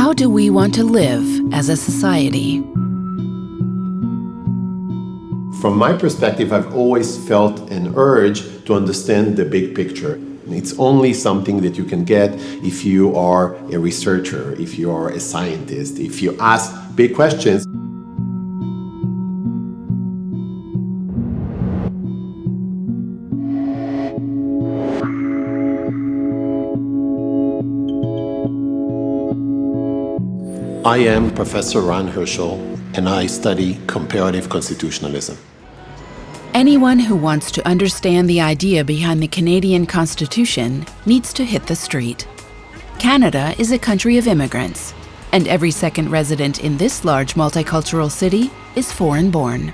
How do we want to live as a society? From my perspective, I've always felt an urge to understand the big picture. It's only something that you can get if you are a researcher, if you are a scientist, if you ask big questions. I am Professor Ron Hirschl, and I study comparative constitutionalism. Anyone who wants to understand the idea behind the Canadian Constitution needs to hit the street. Canada is a country of immigrants, and every second resident in this large multicultural city is foreign-born.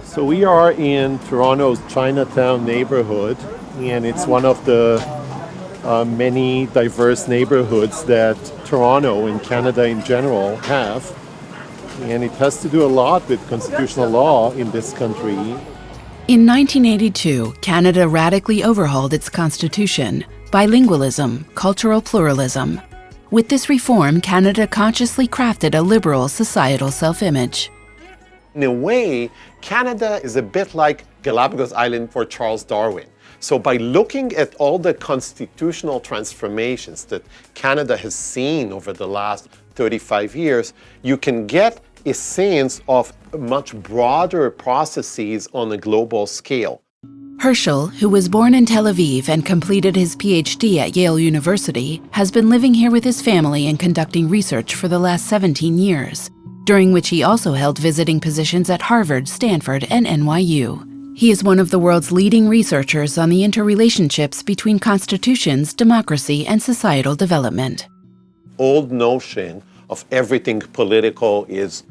So we are in Toronto's Chinatown neighborhood, and it's one of the many diverse neighborhoods that Toronto and Canada in general have. And it has to do a lot with constitutional law in this country. In 1982, Canada radically overhauled its constitution, bilingualism, cultural pluralism. With this reform, Canada consciously crafted a liberal societal self-image. In a way, Canada is a bit like Galapagos Island for Charles Darwin. So by looking at all the constitutional transformations that Canada has seen over the last 35 years, you can get a sense of much broader processes on a global scale. Hirschl, who was born in Tel Aviv and completed his PhD at Yale University, has been living here with his family and conducting research for the last 17 years, during which he also held visiting positions at Harvard, Stanford, and NYU. He is one of the world's leading researchers on the interrelationships between constitutions, democracy, and societal development. Old notion of everything political is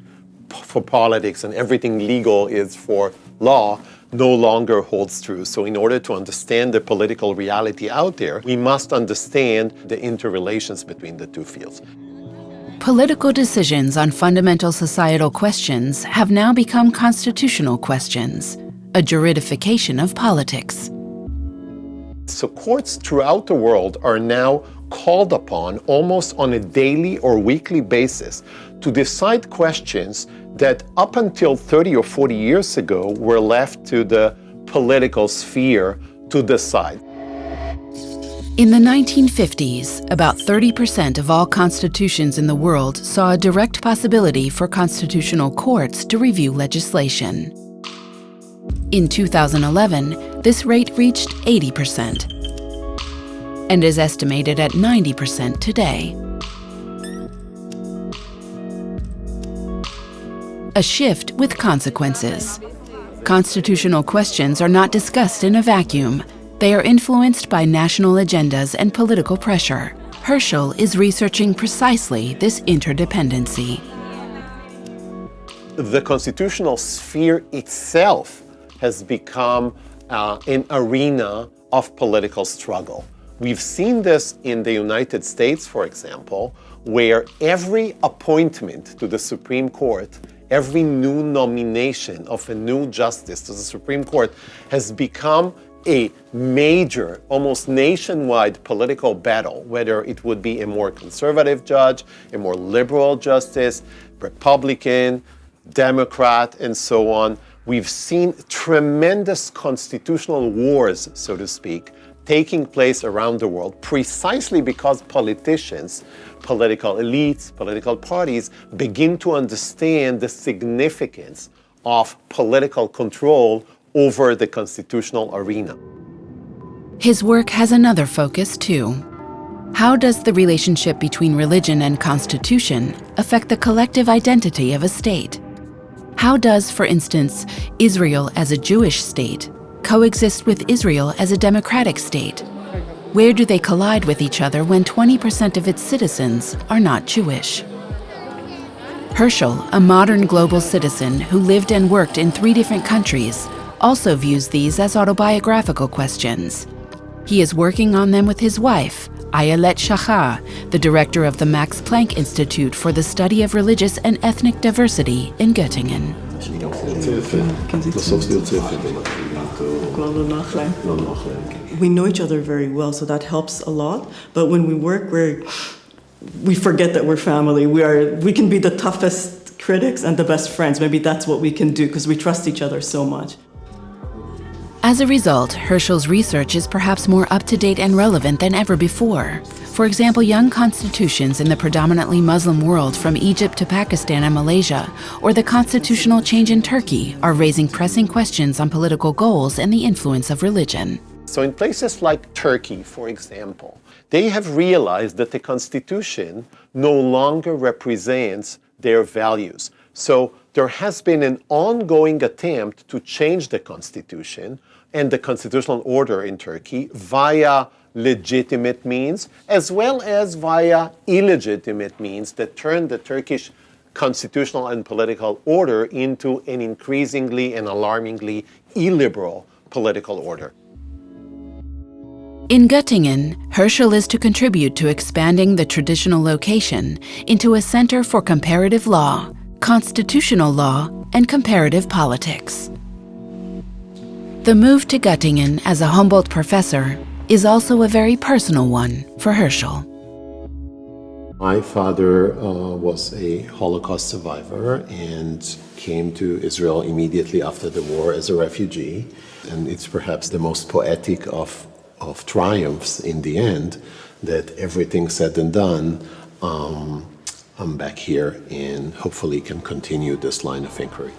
for politics and everything legal is for law no longer holds true. So in order to understand the political reality out there, we must understand the interrelations between the two fields. Political decisions on fundamental societal questions have now become constitutional questions, a juridification of politics. So courts throughout the world are now called upon almost on a daily or weekly basis to decide questions that up until 30 or 40 years ago were left to the political sphere to decide. In the 1950s, about 30% of all constitutions in the world saw a direct possibility for constitutional courts to review legislation. In 2011, this rate reached 80% and is estimated at 90% today. A shift with consequences. Constitutional questions are not discussed in a vacuum. They are influenced by national agendas and political pressure. Hirschl is researching precisely this interdependency. The constitutional sphere itself has become an arena of political struggle. We've seen this in the United States, for example, where every appointment to the Supreme Court, every new nomination of a new justice to the Supreme Court has become a major, almost nationwide political battle, whether it would be a more conservative judge, a more liberal justice, Republican, Democrat, and so on. We've seen tremendous constitutional wars, so to speak, taking place around the world precisely because politicians, political elites, political parties begin to understand the significance of political control over the constitutional arena. His work has another focus too. How does the relationship between religion and constitution affect the collective identity of a state? How does, for instance, Israel as a Jewish state coexist with Israel as a democratic state? Where do they collide with each other when 20% of its citizens are not Jewish? Hirschl, a modern global citizen who lived and worked in 3 different countries, also views these as autobiographical questions. He is working on them with his wife, Ayelet Shachar, the director of the Max Planck Institute for the Study of Religious and Ethnic Diversity in Göttingen. We know each other very well, so that helps a lot. But when we work, we're we forget that we're family. We can be the toughest critics and the best friends. Maybe that's what we can do because we trust each other so much. As a result, Hirschl's research is perhaps more up-to-date and relevant than ever before. For example, young constitutions in the predominantly Muslim world from Egypt to Pakistan and Malaysia, or the constitutional change in Turkey, are raising pressing questions on political goals and the influence of religion. So in places like Turkey, for example, they have realized that the constitution no longer represents their values. So there has been an ongoing attempt to change the constitution and the constitutional order in Turkey via legitimate means, as well as via illegitimate means that turn the Turkish constitutional and political order into an increasingly and alarmingly illiberal political order. In Göttingen, Hirschl is to contribute to expanding the traditional location into a center for comparative law, constitutional law, and comparative politics. The move to Göttingen as a Humboldt professor is also a very personal one for Hirschl. My father was a Holocaust survivor and came to Israel immediately after the war as a refugee. And it's perhaps the most poetic of triumphs in the end, that everything said and done, I'm back here and hopefully can continue this line of inquiry.